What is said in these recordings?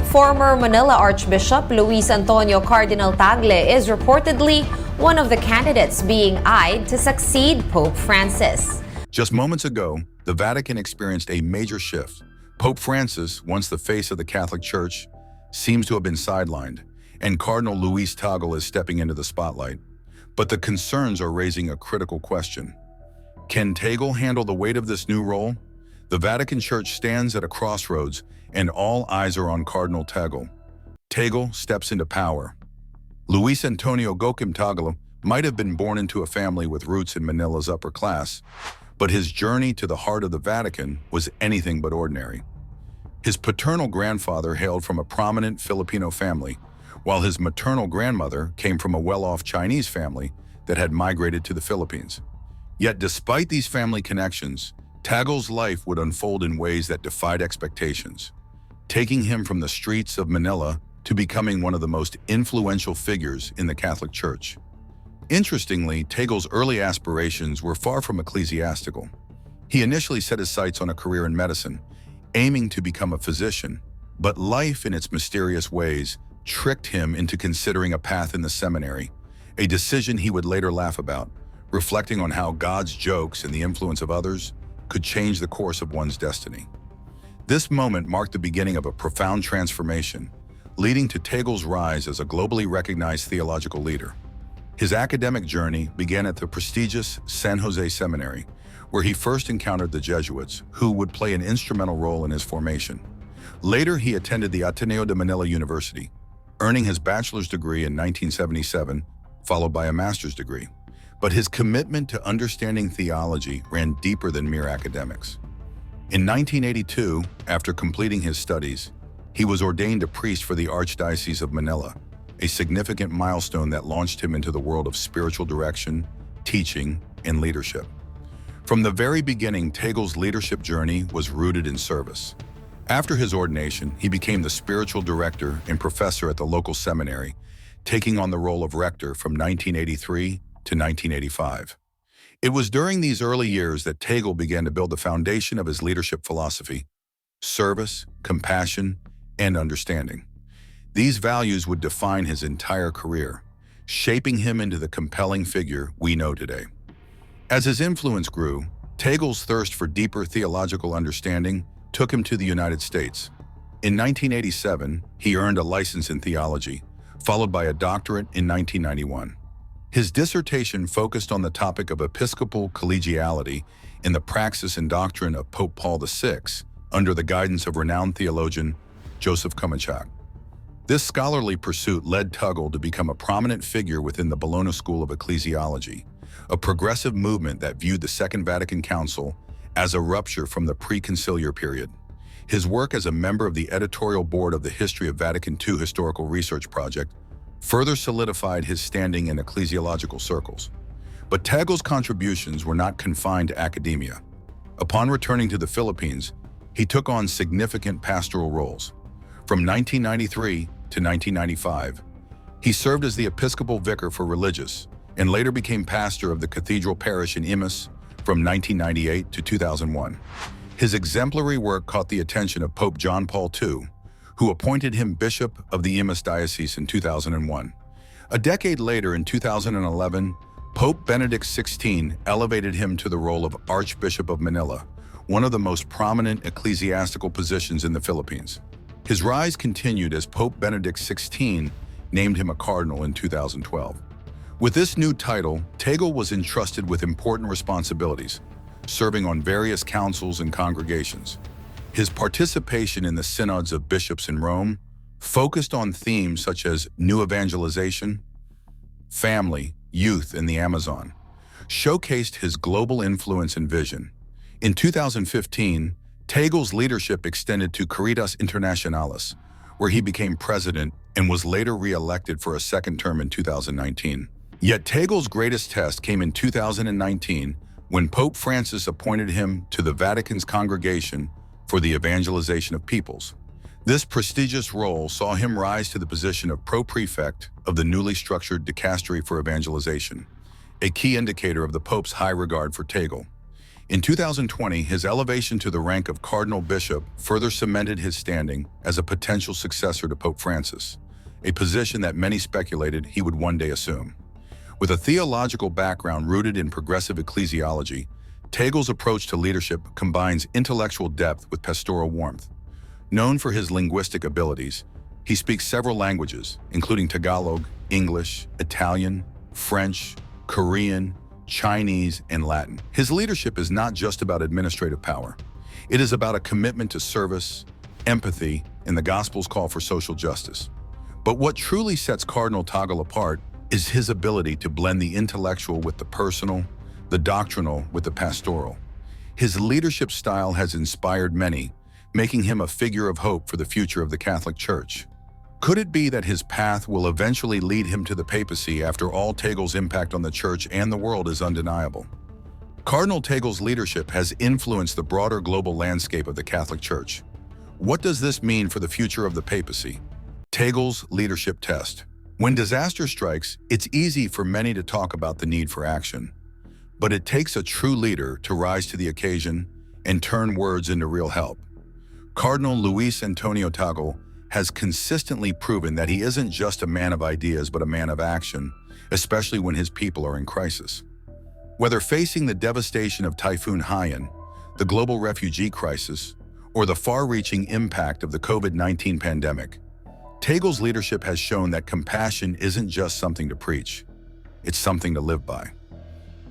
Former Manila Archbishop Luis Cardinal Tagle is reportedly one of the candidates being eyed to succeed Pope Francis. Just moments ago, the Vatican experienced a major shift. Pope Francis, once the face of the Catholic Church, seems to have been sidelined, and Cardinal Luis Tagle is stepping into the spotlight. But the concerns are raising a critical question. Can Tagle handle the weight of this new role? The Vatican Church stands at a crossroads, and all eyes are on Cardinal Tagle. Tagle steps into power. Luis Tagle might have been born into a family with roots in Manila's upper class, but his journey to the heart of the Vatican was anything but ordinary. His paternal grandfather hailed from a prominent Filipino family, while his maternal grandmother came from a well-off Chinese family that had migrated to the Philippines. Yet despite these family connections, Tagle's life would unfold in ways that defied expectations, taking him from the streets of Manila to becoming one of the most influential figures in the Catholic Church. Interestingly, Tagle's early aspirations were far from ecclesiastical. He initially set his sights on a career in medicine, aiming to become a physician, but life in its mysterious ways tricked him into considering a path in the seminary, a decision he would later laugh about, reflecting on how God's jokes and the influence of others could change the course of one's destiny. This moment marked the beginning of a profound transformation, leading to Tagle's rise as a globally recognized theological leader. His academic journey began at the prestigious San Jose Seminary, where he first encountered the Jesuits, who would play an instrumental role in his formation. Later, he attended the Ateneo de Manila University, earning his bachelor's degree in 1977, followed by a master's degree. But his commitment to understanding theology ran deeper than mere academics. In 1982, after completing his studies, he was ordained a priest for the Archdiocese of Manila, a significant milestone that launched him into the world of spiritual direction, teaching, and leadership. From the very beginning, Tagle's leadership journey was rooted in service. After his ordination, he became the spiritual director and professor at the local seminary, taking on the role of rector from 1983 to 1985. It was during these early years that Tagle began to build the foundation of his leadership philosophy: service, compassion, and understanding. These values would define his entire career, shaping him into the compelling figure we know today. As his influence grew, Tagle's thirst for deeper theological understanding took him to the United States. In 1987, he earned a license in theology, followed by a doctorate in 1991. His dissertation focused on the topic of episcopal collegiality in the praxis and doctrine of Pope Paul VI under the guidance of renowned theologian Joseph Kumachak. This scholarly pursuit led Tagle to become a prominent figure within the Bologna School of Ecclesiology, a progressive movement that viewed the Second Vatican Council as a rupture from the pre-conciliar period. His work as a member of the editorial board of the History of Vatican II Historical Research Project further solidified his standing in ecclesiological circles. But Tagle's contributions were not confined to academia. Upon returning to the Philippines, he took on significant pastoral roles. From 1993 to 1995, he served as the Episcopal Vicar for Religious and later became pastor of the Cathedral Parish in Imus from 1998 to 2001. His exemplary work caught the attention of Pope John Paul II, who appointed him Bishop of the Imus Diocese in 2001. A decade later, in 2011, Pope Benedict XVI elevated him to the role of Archbishop of Manila, one of the most prominent ecclesiastical positions in the Philippines. His rise continued as Pope Benedict XVI named him a cardinal in 2012. With this new title, Tagle was entrusted with important responsibilities, serving on various councils and congregations. His participation in the synods of bishops in Rome focused on themes such as new evangelization, family, youth, and the Amazon, showcased his global influence and vision. In 2015, Tagle's leadership extended to Caritas Internationalis, where he became president and was later re-elected for a second term in 2019. Yet Tagle's greatest test came in 2019 when Pope Francis appointed him to the Vatican's Congregation for the Evangelization of Peoples. This prestigious role saw him rise to the position of pro-prefect of the newly structured Dicastery for Evangelization, a key indicator of the Pope's high regard for Tagle. In 2020, his elevation to the rank of Cardinal Bishop further cemented his standing as a potential successor to Pope Francis, a position that many speculated he would one day assume. With a theological background rooted in progressive ecclesiology, Tagle's approach to leadership combines intellectual depth with pastoral warmth. Known for his linguistic abilities, he speaks several languages, including Tagalog, English, Italian, French, Korean, Chinese, and Latin. His leadership is not just about administrative power. It is about a commitment to service, empathy, and the gospel's call for social justice. But what truly sets Cardinal Tagle apart is his ability to blend the intellectual with the personal, the doctrinal with the pastoral. His leadership style has inspired many, making him a figure of hope for the future of the Catholic Church. Could it be that his path will eventually lead him to the papacy after all Tagle's impact on the Church and the world is undeniable? Cardinal Tagle's leadership has influenced the broader global landscape of the Catholic Church. What does this mean for the future of the papacy? Tagle's leadership test. When disaster strikes, it's easy for many to talk about the need for action. But it takes a true leader to rise to the occasion and turn words into real help. Cardinal Luis Tagle has consistently proven that he isn't just a man of ideas but a man of action, especially when his people are in crisis. Whether facing the devastation of Typhoon Haiyan, the global refugee crisis, or the far-reaching impact of the COVID-19 pandemic, Tagle's leadership has shown that compassion isn't just something to preach, it's something to live by.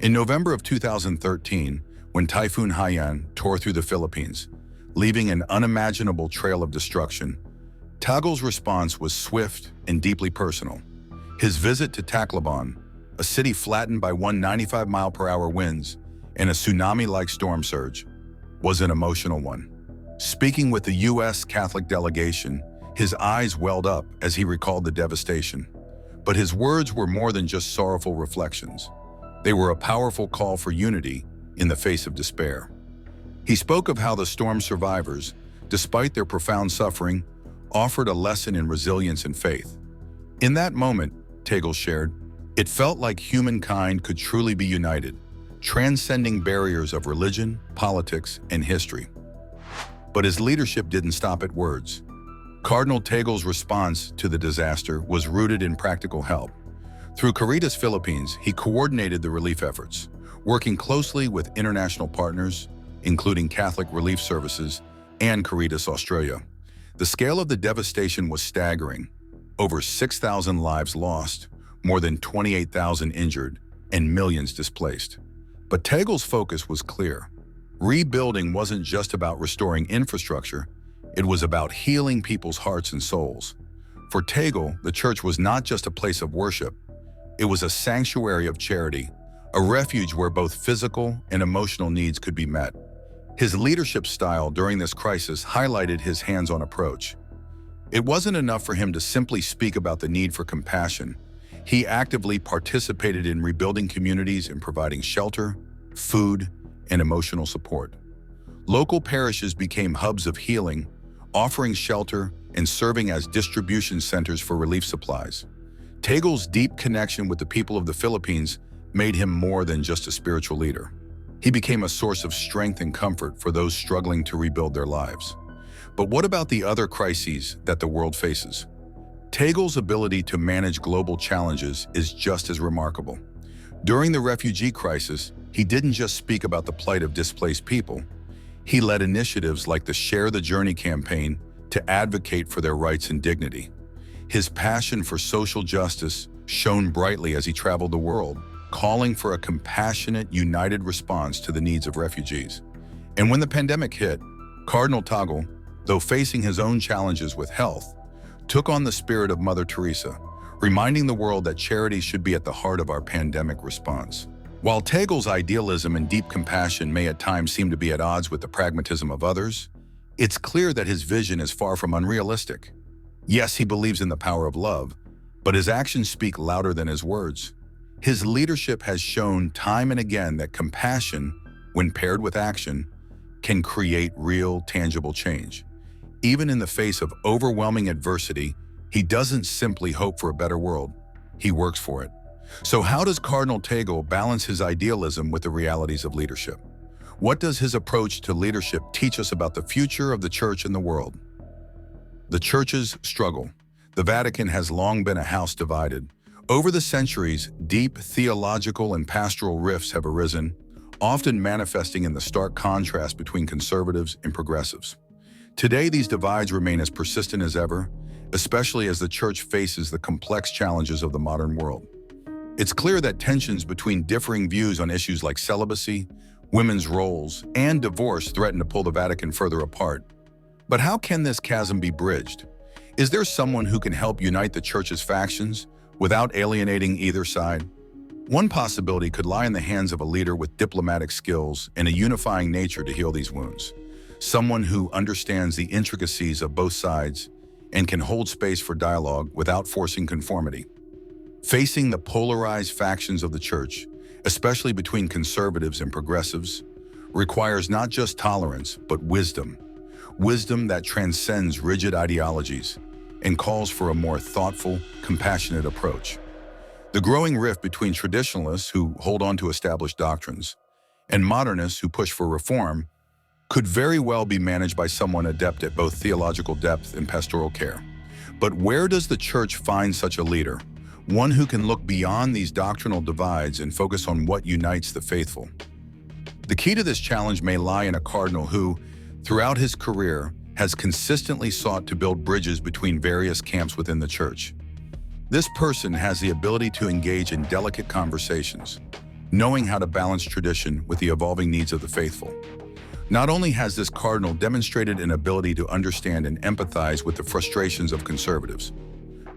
In November of 2013, when Typhoon Haiyan tore through the Philippines, leaving an unimaginable trail of destruction, Tagle's response was swift and deeply personal. His visit to Tacloban, a city flattened by 195-mile-per-hour winds and a tsunami-like storm surge, was an emotional one. Speaking with the U.S. Catholic delegation, his eyes welled up as he recalled the devastation. But his words were more than just sorrowful reflections. They were a powerful call for unity in the face of despair. He spoke of how the storm survivors, despite their profound suffering, offered a lesson in resilience and faith. In that moment, Tagle shared, it felt like humankind could truly be united, transcending barriers of religion, politics, and history. But his leadership didn't stop at words. Cardinal Tagle's response to the disaster was rooted in practical help. Through Caritas Philippines, he coordinated the relief efforts, working closely with international partners, including Catholic Relief Services and Caritas Australia. The scale of the devastation was staggering. Over 6,000 lives lost, more than 28,000 injured, and millions displaced. But Tagle's focus was clear. Rebuilding wasn't just about restoring infrastructure, it was about healing people's hearts and souls. For Tagle, the church was not just a place of worship, it was a sanctuary of charity, a refuge where both physical and emotional needs could be met. His leadership style during this crisis highlighted his hands-on approach. It wasn't enough for him to simply speak about the need for compassion. He actively participated in rebuilding communities and providing shelter, food, and emotional support. Local parishes became hubs of healing, offering shelter and serving as distribution centers for relief supplies. Tagle's deep connection with the people of the Philippines made him more than just a spiritual leader. He became a source of strength and comfort for those struggling to rebuild their lives. But what about the other crises that the world faces? Tagle's ability to manage global challenges is just as remarkable. During the refugee crisis, he didn't just speak about the plight of displaced people. He led initiatives like the Share the Journey campaign to advocate for their rights and dignity. His passion for social justice shone brightly as he traveled the world, calling for a compassionate, united response to the needs of refugees. And when the pandemic hit, Cardinal Tagle, though facing his own challenges with health, took on the spirit of Mother Teresa, reminding the world that charity should be at the heart of our pandemic response. While Tagle's idealism and deep compassion may at times seem to be at odds with the pragmatism of others, it's clear that his vision is far from unrealistic. Yes, he believes in the power of love, but his actions speak louder than his words. His leadership has shown time and again that compassion, when paired with action, can create real, tangible change. Even in the face of overwhelming adversity, he doesn't simply hope for a better world, he works for it. So how does Cardinal Tagle balance his idealism with the realities of leadership? What does his approach to leadership teach us about the future of the Church and the world? The Church's struggle. The Vatican has long been a house divided. Over the centuries, deep theological and pastoral rifts have arisen, often manifesting in the stark contrast between conservatives and progressives. Today, these divides remain as persistent as ever, especially as the Church faces the complex challenges of the modern world. It's clear that tensions between differing views on issues like celibacy, women's roles, and divorce threaten to pull the Vatican further apart. But how can this chasm be bridged? Is there someone who can help unite the Church's factions without alienating either side? One possibility could lie in the hands of a leader with diplomatic skills and a unifying nature to heal these wounds. Someone who understands the intricacies of both sides and can hold space for dialogue without forcing conformity. Facing the polarized factions of the Church, especially between conservatives and progressives, requires not just tolerance, but wisdom. Wisdom that transcends rigid ideologies and calls for a more thoughtful, compassionate approach. The growing rift between traditionalists who hold on to established doctrines and modernists who push for reform could very well be managed by someone adept at both theological depth and pastoral care. But where does the Church find such a leader? One who can look beyond these doctrinal divides and focus on what unites the faithful. The key to this challenge may lie in a cardinal who, throughout his career, has consistently sought to build bridges between various camps within the Church. This person has the ability to engage in delicate conversations, knowing how to balance tradition with the evolving needs of the faithful. Not only has this cardinal demonstrated an ability to understand and empathize with the frustrations of conservatives,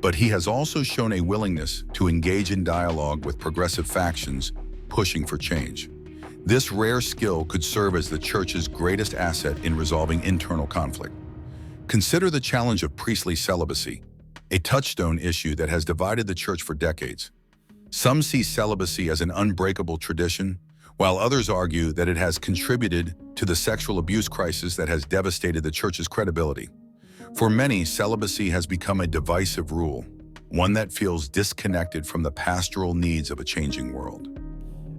but he has also shown a willingness to engage in dialogue with progressive factions pushing for change. This rare skill could serve as the Church's greatest asset in resolving internal conflict. Consider the challenge of priestly celibacy, a touchstone issue that has divided the Church for decades. Some see celibacy as an unbreakable tradition, while others argue that it has contributed to the sexual abuse crisis that has devastated the Church's credibility. For many, celibacy has become a divisive rule, one that feels disconnected from the pastoral needs of a changing world.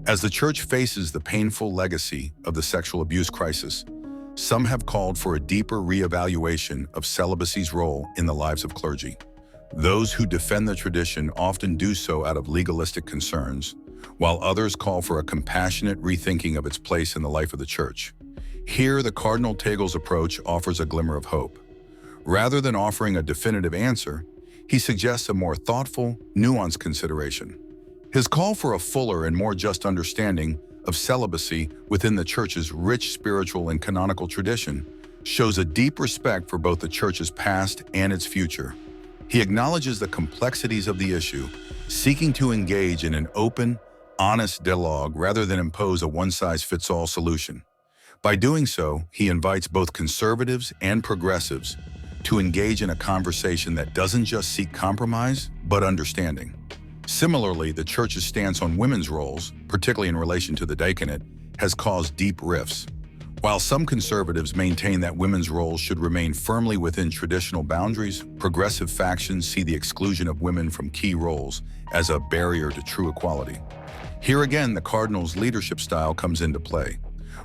As the Church faces the painful legacy of the sexual abuse crisis, some have called for a deeper reevaluation of celibacy's role in the lives of clergy. Those who defend the tradition often do so out of legalistic concerns, while others call for a compassionate rethinking of its place in the life of the Church. Here, the Cardinal Tagle's approach offers a glimmer of hope. Rather than offering a definitive answer, he suggests a more thoughtful, nuanced consideration. His call for a fuller and more just understanding of celibacy within the Church's rich spiritual and canonical tradition shows a deep respect for both the Church's past and its future. He acknowledges the complexities of the issue, seeking to engage in an open, honest dialogue rather than impose a one-size-fits-all solution. By doing so, he invites both conservatives and progressives to engage in a conversation that doesn't just seek compromise, but understanding. Similarly, the Church's stance on women's roles, particularly in relation to the diaconate, has caused deep rifts. While some conservatives maintain that women's roles should remain firmly within traditional boundaries, progressive factions see the exclusion of women from key roles as a barrier to true equality. Here again, the Cardinal's leadership style comes into play.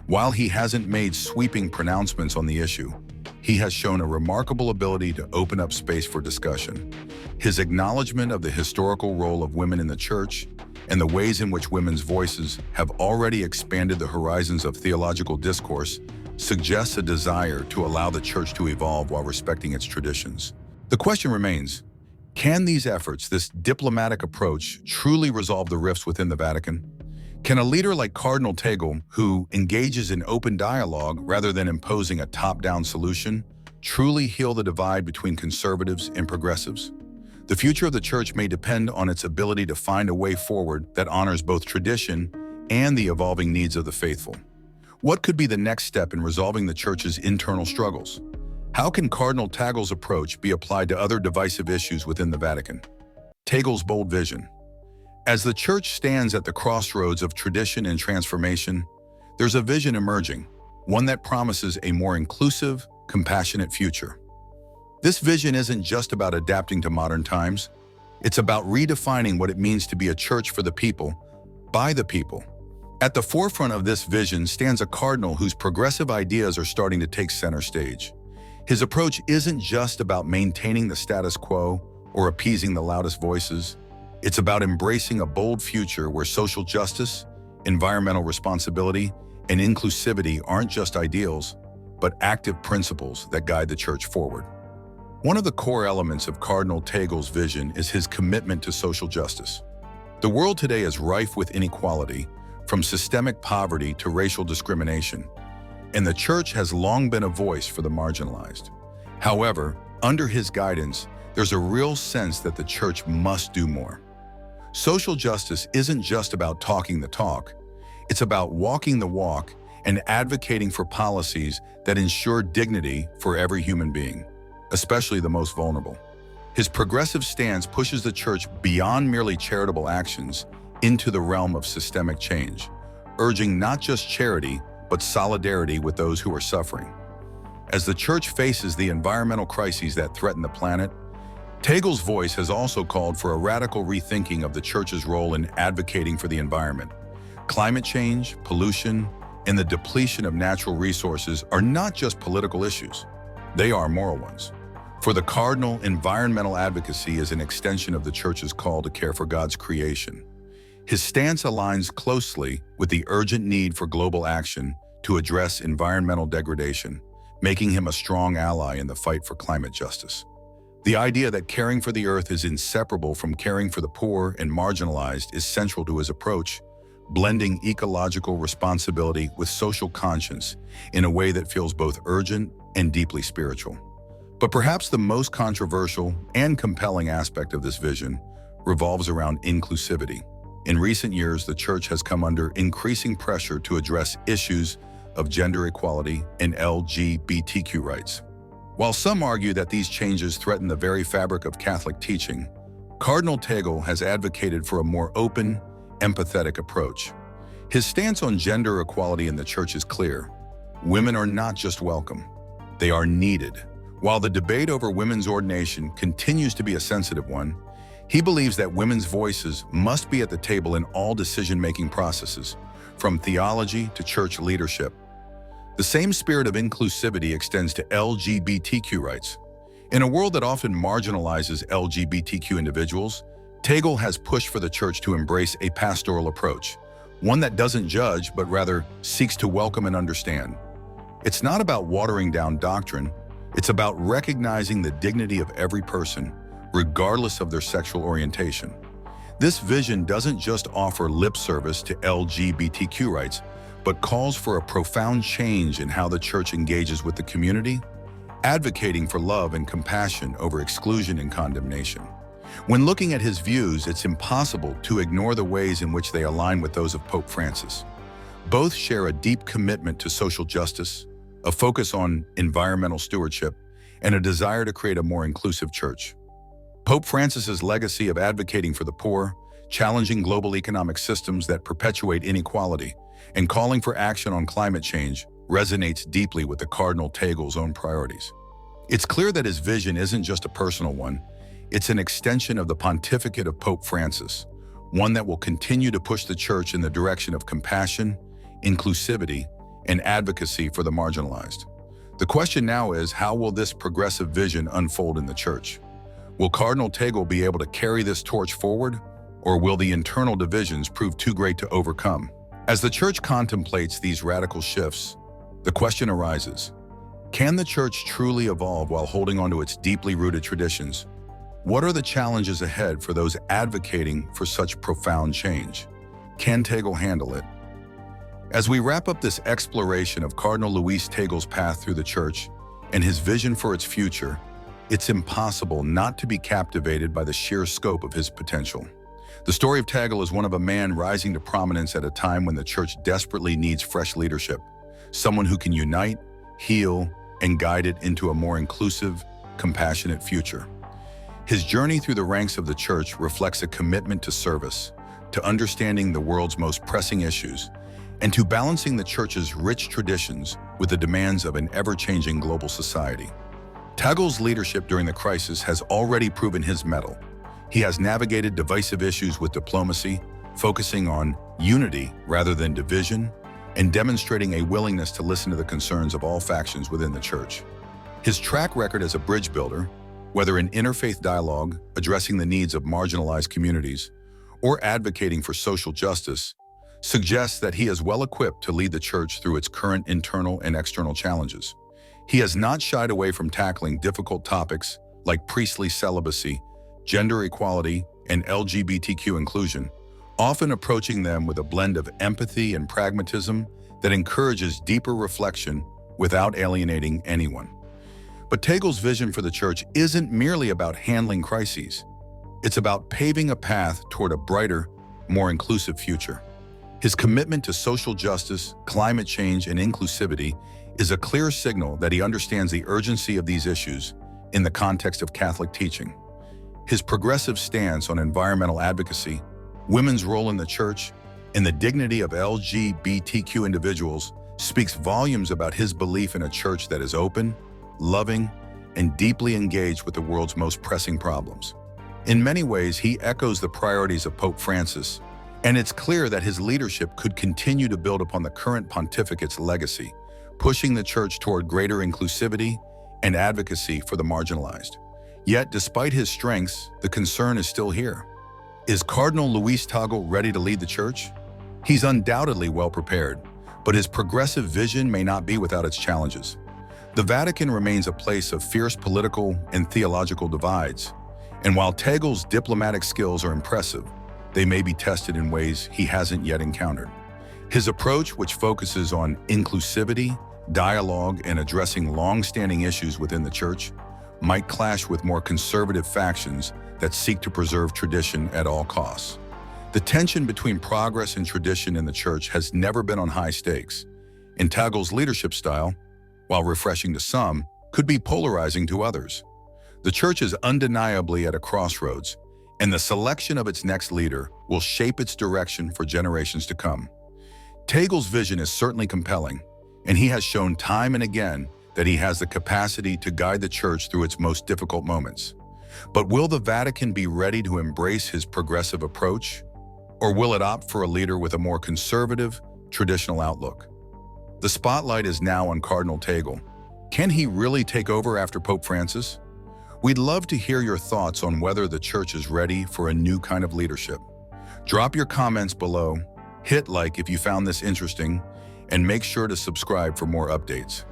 While he hasn't made sweeping pronouncements on the issue, he has shown a remarkable ability to open up space for discussion. His acknowledgement of the historical role of women in the Church and the ways in which women's voices have already expanded the horizons of theological discourse suggests a desire to allow the Church to evolve while respecting its traditions. The question remains, can these efforts, this diplomatic approach, truly resolve the rifts within the Vatican? Can a leader like Cardinal Tagle, who engages in open dialogue rather than imposing a top-down solution, truly heal the divide between conservatives and progressives? The future of the Church may depend on its ability to find a way forward that honors both tradition and the evolving needs of the faithful. What could be the next step in resolving the Church's internal struggles? How can Cardinal Tagle's approach be applied to other divisive issues within the Vatican? Tagle's bold vision. As the Church stands at the crossroads of tradition and transformation, there's a vision emerging, one that promises a more inclusive, compassionate future. This vision isn't just about adapting to modern times. It's about redefining what it means to be a church for the people, by the people. At the forefront of this vision stands a cardinal whose progressive ideas are starting to take center stage. His approach isn't just about maintaining the status quo or appeasing the loudest voices. It's about embracing a bold future where social justice, environmental responsibility, and inclusivity aren't just ideals, but active principles that guide the church forward. One of the core elements of Cardinal Tagle's vision is his commitment to social justice. The world today is rife with inequality, from systemic poverty to racial discrimination, and the church has long been a voice for the marginalized. However, under his guidance, there's a real sense that the church must do more. Social justice isn't just about talking the talk, it's about walking the walk and advocating for policies that ensure dignity for every human being, especially the most vulnerable. His progressive stance pushes the church beyond merely charitable actions into the realm of systemic change, urging not just charity, but solidarity with those who are suffering. As the church faces the environmental crises that threaten the planet, Tagle's voice has also called for a radical rethinking of the church's role in advocating for the environment. Climate change, pollution, and the depletion of natural resources are not just political issues, they are moral ones. For the cardinal, environmental advocacy is an extension of the church's call to care for God's creation. His stance aligns closely with the urgent need for global action to address environmental degradation, making him a strong ally in the fight for climate justice. The idea that caring for the earth is inseparable from caring for the poor and marginalized is central to his approach, blending ecological responsibility with social conscience in a way that feels both urgent and deeply spiritual. But perhaps the most controversial and compelling aspect of this vision revolves around inclusivity. In recent years, the church has come under increasing pressure to address issues of gender equality and LGBTQ rights. While some argue that these changes threaten the very fabric of Catholic teaching, Cardinal Tagle has advocated for a more open, empathetic approach. His stance on gender equality in the church is clear. Women are not just welcome, they are needed. While the debate over women's ordination continues to be a sensitive one, he believes that women's voices must be at the table in all decision-making processes, from theology to church leadership. The same spirit of inclusivity extends to LGBTQ rights. In a world that often marginalizes LGBTQ individuals, Tagle has pushed for the church to embrace a pastoral approach, one that doesn't judge but rather seeks to welcome and understand. It's not about watering down doctrine, it's about recognizing the dignity of every person, regardless of their sexual orientation. This vision doesn't just offer lip service to LGBTQ rights, but calls for a profound change in how the church engages with the community, advocating for love and compassion over exclusion and condemnation. When looking at his views, it's impossible to ignore the ways in which they align with those of Pope Francis. Both share a deep commitment to social justice, a focus on environmental stewardship, and a desire to create a more inclusive church. Pope Francis's legacy of advocating for the poor, challenging global economic systems that perpetuate inequality, and calling for action on climate change resonates deeply with the Cardinal Tagle's own priorities. It's clear that his vision isn't just a personal one, it's an extension of the pontificate of Pope Francis, one that will continue to push the church in the direction of compassion, inclusivity, and advocacy for the marginalized. The question now is, how will this progressive vision unfold in the church? Will Cardinal Tagle be able to carry this torch forward, or will the internal divisions prove too great to overcome? As the church contemplates these radical shifts, the question arises, can the church truly evolve while holding on to its deeply rooted traditions? What are the challenges ahead for those advocating for such profound change? Can Tagle handle it? As we wrap up this exploration of Cardinal Luis Tagle's path through the church and his vision for its future, it's impossible not to be captivated by the sheer scope of his potential. The story of Tagle is one of a man rising to prominence at a time when the church desperately needs fresh leadership, someone who can unite, heal, and guide it into a more inclusive, compassionate future. His journey through the ranks of the church reflects a commitment to service, to understanding the world's most pressing issues, and to balancing the church's rich traditions with the demands of an ever-changing global society. Tagle's leadership during the crisis has already proven his mettle. He has navigated divisive issues with diplomacy, focusing on unity rather than division and demonstrating a willingness to listen to the concerns of all factions within the church. His track record as a bridge builder, whether in interfaith dialogue, addressing the needs of marginalized communities, or advocating for social justice, suggests that he is well equipped to lead the church through its current internal and external challenges. He has not shied away from tackling difficult topics like priestly celibacy, gender equality, and LGBTQ inclusion, often approaching them with a blend of empathy and pragmatism that encourages deeper reflection without alienating anyone. But Tagle's vision for the church isn't merely about handling crises. It's about paving a path toward a brighter, more inclusive future. His commitment to social justice, climate change, and inclusivity is a clear signal that he understands the urgency of these issues in the context of Catholic teaching. His progressive stance on environmental advocacy, women's role in the church, and the dignity of LGBTQ individuals speaks volumes about his belief in a church that is open, loving, and deeply engaged with the world's most pressing problems. In many ways, he echoes the priorities of Pope Francis, and it's clear that his leadership could continue to build upon the current pontificate's legacy, pushing the church toward greater inclusivity and advocacy for the marginalized. Yet, despite his strengths, the concern is still here. Is Cardinal Luis Tagle ready to lead the church? He's undoubtedly well prepared, but his progressive vision may not be without its challenges. The Vatican remains a place of fierce political and theological divides, and while Tagle's diplomatic skills are impressive, they may be tested in ways he hasn't yet encountered. His approach, which focuses on inclusivity, dialogue, and addressing long-standing issues within the church, might clash with more conservative factions that seek to preserve tradition at all costs. The tension between progress and tradition in the church has never been on high stakes, and Tagle's leadership style, while refreshing to some, could be polarizing to others. The church is undeniably at a crossroads, and the selection of its next leader will shape its direction for generations to come. Tagle's vision is certainly compelling, and he has shown time and again that he has the capacity to guide the church through its most difficult moments. But will the Vatican be ready to embrace his progressive approach, or will it opt for a leader with a more conservative, traditional outlook? The spotlight is now on Cardinal Tagle. Can he really take over after Pope Francis? We'd love to hear your thoughts on whether the church is ready for a new kind of leadership. Drop your comments below, hit like if you found this interesting, and make sure to subscribe for more updates.